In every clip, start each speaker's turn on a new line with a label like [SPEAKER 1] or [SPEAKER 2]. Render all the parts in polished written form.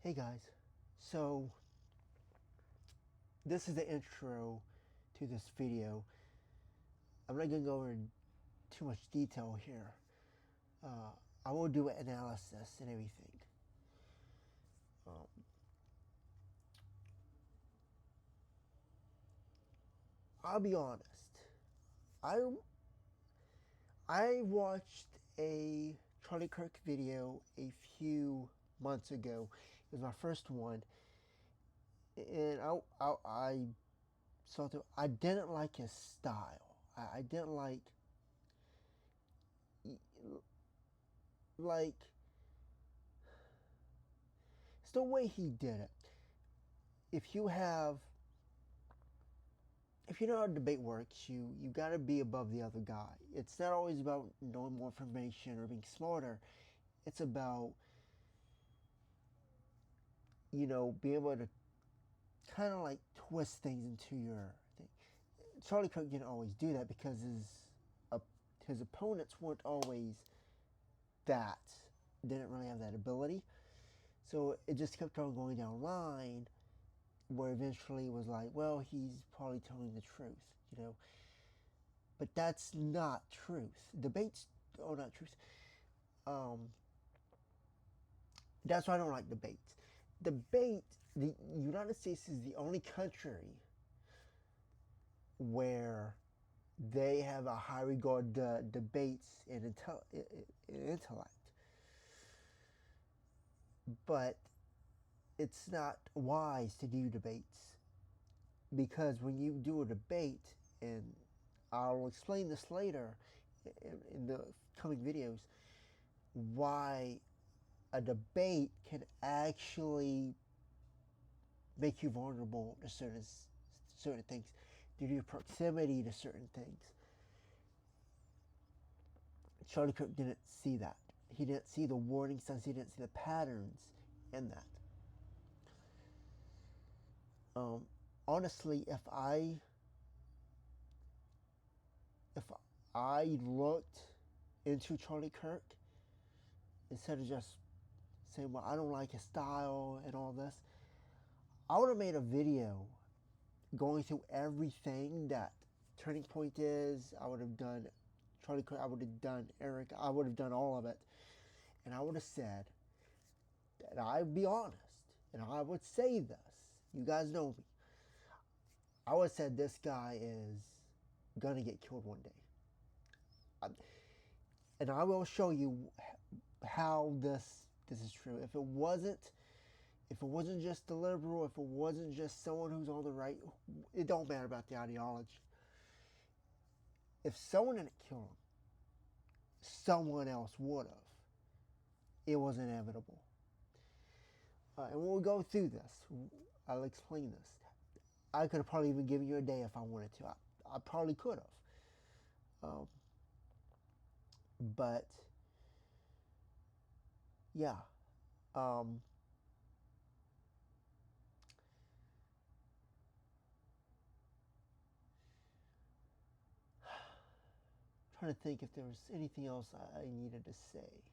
[SPEAKER 1] Hey guys, so this is the intro to this video. I'm not going to go over too much detail here. I will do an analysis and everything. I'll be honest. I I watched a Charlie Kirk video a few months ago. It was my first one, and I saw that I didn't like his style. I didn't like it's the way he did it. If you have if you know how debate works, you got to be above the other guy. It's not always about knowing more information or being smarter. It's about being able to kind of like twist things into your thing. Charlie Kirk didn't always do that because his opponents weren't always that didn't really have that ability. So it just kept on going down line where eventually it was like, well, he's probably telling the truth, But that's not truth. Debates are not truth. That's why I don't like debates. The United States is the only country where they have a high regard to debates and intellect. But it's not wise to do debates, because when you do a debate, and I'll explain this later in the coming videos, why a debate can actually make you vulnerable to certain things due to your proximity to certain things. Charlie Kirk didn't see that. He didn't see the warning signs. He didn't see the patterns in that. Honestly, if I looked into Charlie Kirk instead of just saying, well, I don't like his style and all this, I would have made a video going through everything that Turning Point is. I would have done Charlie Kirk, I would have done Eric, I would have done all of it. And I would have said that I'd be honest, and I would say this. You guys know me. I would have said this guy is gonna get killed one day. And I will show you how this is true. If it wasn't just the liberal, if it wasn't just someone who's on the right, it don't matter about the ideology. If someone didn't kill him, someone else would have. It was inevitable. And we'll go through this. I'll explain this. I could have probably even given you a day if I wanted to. I probably could have. But, yeah. Trying to think if there was anything else I needed to say.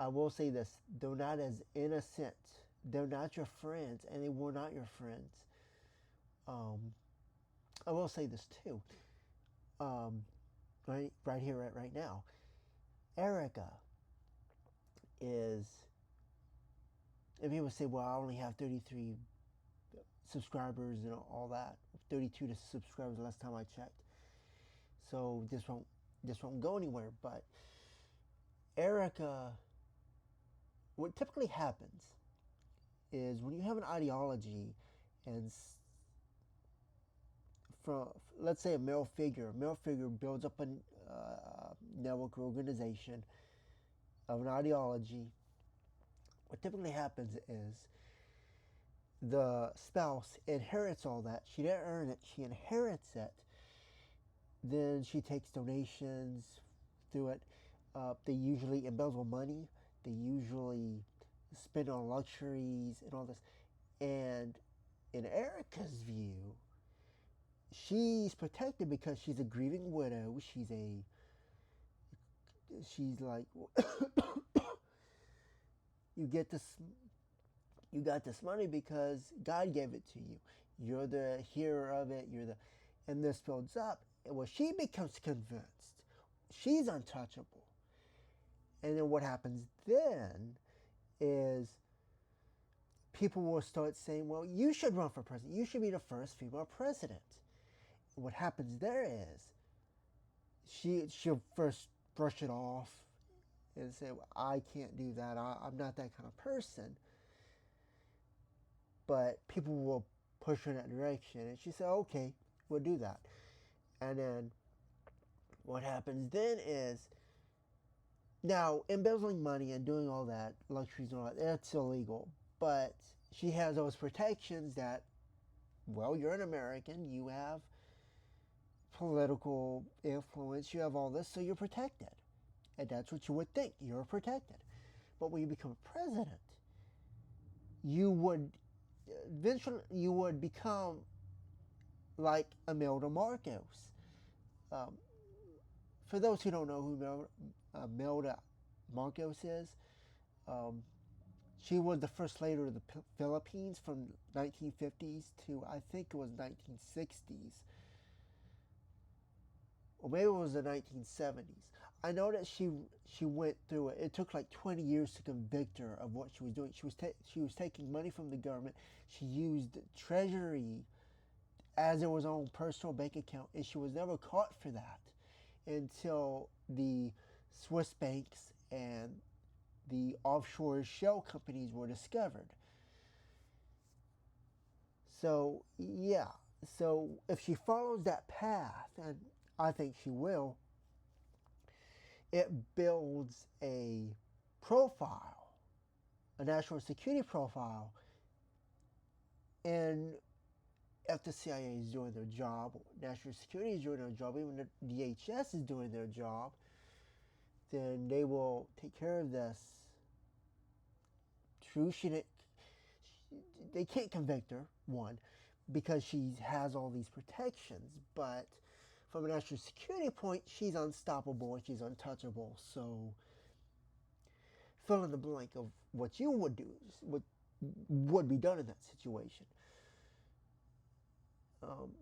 [SPEAKER 1] I will say this: they're not as innocent. They're not your friends, and they were not your friends. I will say this too. Right here, right now, Erica is. And people say, "Well, I only have 33 subscribers and all that. 32 subscribers last time I checked. So this won't go anywhere." But Erica, what typically happens is when you have an ideology, and from, let's say, a male figure builds up a network or organization of an ideology. What typically happens is the spouse inherits all that. She didn't earn it. She inherits it. Then she takes donations through it. They usually embezzle money. They usually spend on luxuries and all this. And in Erica's view, she's protected because she's a grieving widow. She's like get this, you got this money because God gave it to you. You're the hero of it. And this builds up. Well, she becomes convinced she's untouchable. And then what happens then is people will start saying, well, you should run for president. You should be the first female president. And what happens there is she'll first brush it off and say, well, I can't do that. I'm not that kind of person. But people will push her in that direction. And she said, okay, we'll do that. And then what happens then is, now embezzling money and doing all that, luxuries and all that, that's illegal. But she has those protections that, well, you're an American, you have political influence, you have all this, so you're protected. And that's what you would think, you're protected. But when you become a president, you would eventually become like Imelda Marcos. For those who don't know who Imelda Marcos is, she was the first lady of the Philippines from 1950s to I think it was 1960s. Or maybe it was the 1970s. I know that she went through it. It took like 20 years to convict her of what she was doing. She was taking money from the government. She used Treasury as her own personal bank account, and she was never caught for that until the Swiss banks and the offshore shell companies were discovered. So yeah, so if she follows that path, and I think she will, it builds a profile, a national security profile, and if the CIA is doing their job, national security is doing their job, even the DHS is doing their job, then they will take care of this. True, they can't convict her, one, because she has all these protections, but from a national security point, she's unstoppable and she's untouchable. So fill in the blank of what you would do, what would be done in that situation.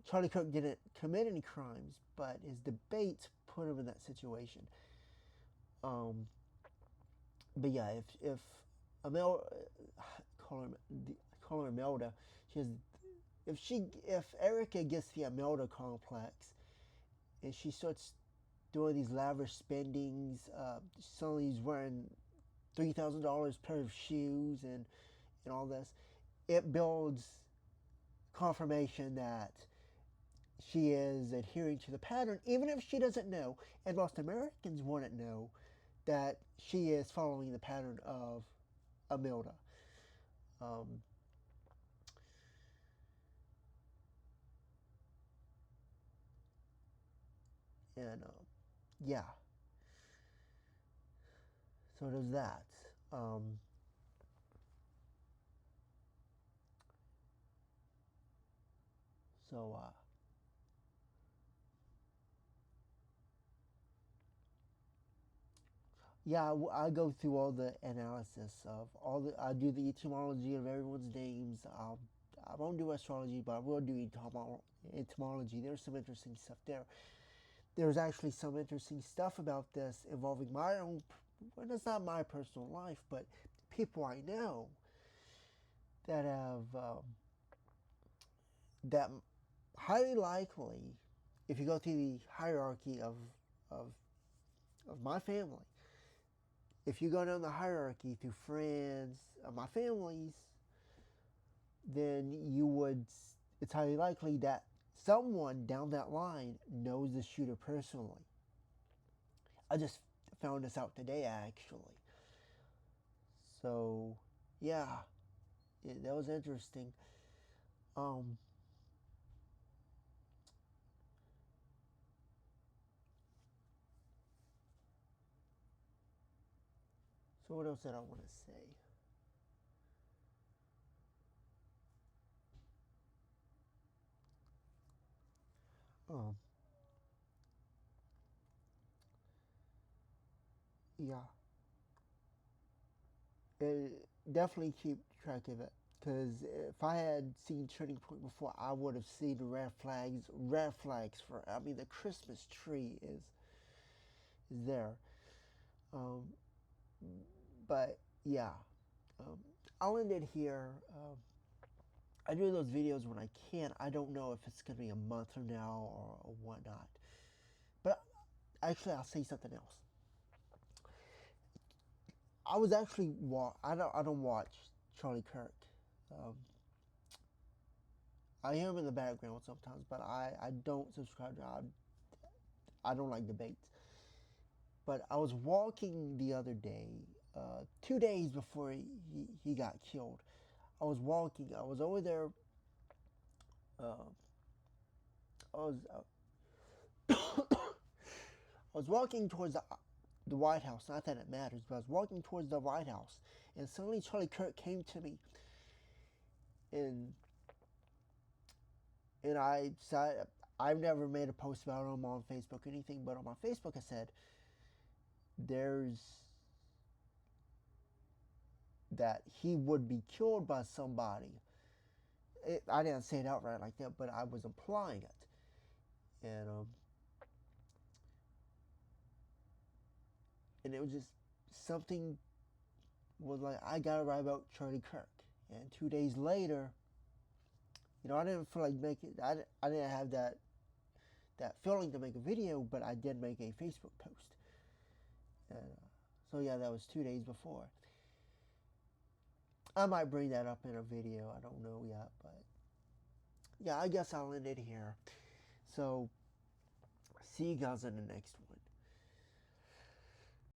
[SPEAKER 1] Charlie Kirk didn't commit any crimes, but his debates put him in that situation. But yeah, if Imelda, call her Imelda, if Erica gets the Imelda complex, and she starts doing these lavish spendings, suddenly he's wearing $3,000 pair of shoes and all this, it builds confirmation that she is adhering to the pattern, even if she doesn't know, and most Americans wouldn't know that she is following the pattern of Imelda. And yeah, so there's that. So yeah, I go through all the analysis of I do the etymology of everyone's names. I won't do astrology, but I will do etymology. There's some interesting stuff there. There's actually some interesting stuff about this involving my own, well, it's not my personal life, but people I know that have, that highly likely, if you go through the hierarchy of, of my family, if you go down the hierarchy through friends, my families, then it's highly likely that someone down that line knows the shooter personally. I just found this out today, actually. So, yeah, that was interesting. Um, so what else did I want to say? Um, yeah. definitely keep track of it. Because if I had seen Turning Point before, I would have seen the red flags. Red flags for, I mean, the Christmas tree is there. Um, but yeah, um, I'll end it here. I do those videos when I can. I don't know if it's going to be a month from now or whatnot. But actually, I'll say something else. I was actually I don't watch Charlie Kirk. Um, I hear him in the background sometimes, but I don't subscribe to him. I don't like debates. But I was walking the other day, 2 days before he got killed. I was walking. I was over there. Uh, I was I was walking towards the White House. Not that it matters, but I was walking towards the White House, and suddenly Charlie Kirk came to me, and I said, I've never made a post about him on Facebook or anything, but on my Facebook I said, there's that he would be killed by somebody. I didn't say it outright like that, but I was implying it, and it was just something was like, I gotta write about Charlie Kirk. And 2 days later, I didn't feel like making. I didn't have that feeling to make a video, but I did make a Facebook post. And, so yeah, that was 2 days before. I might bring that up in a video. I don't know yet, but yeah, I guess I'll end it here. So, see you guys in the next one.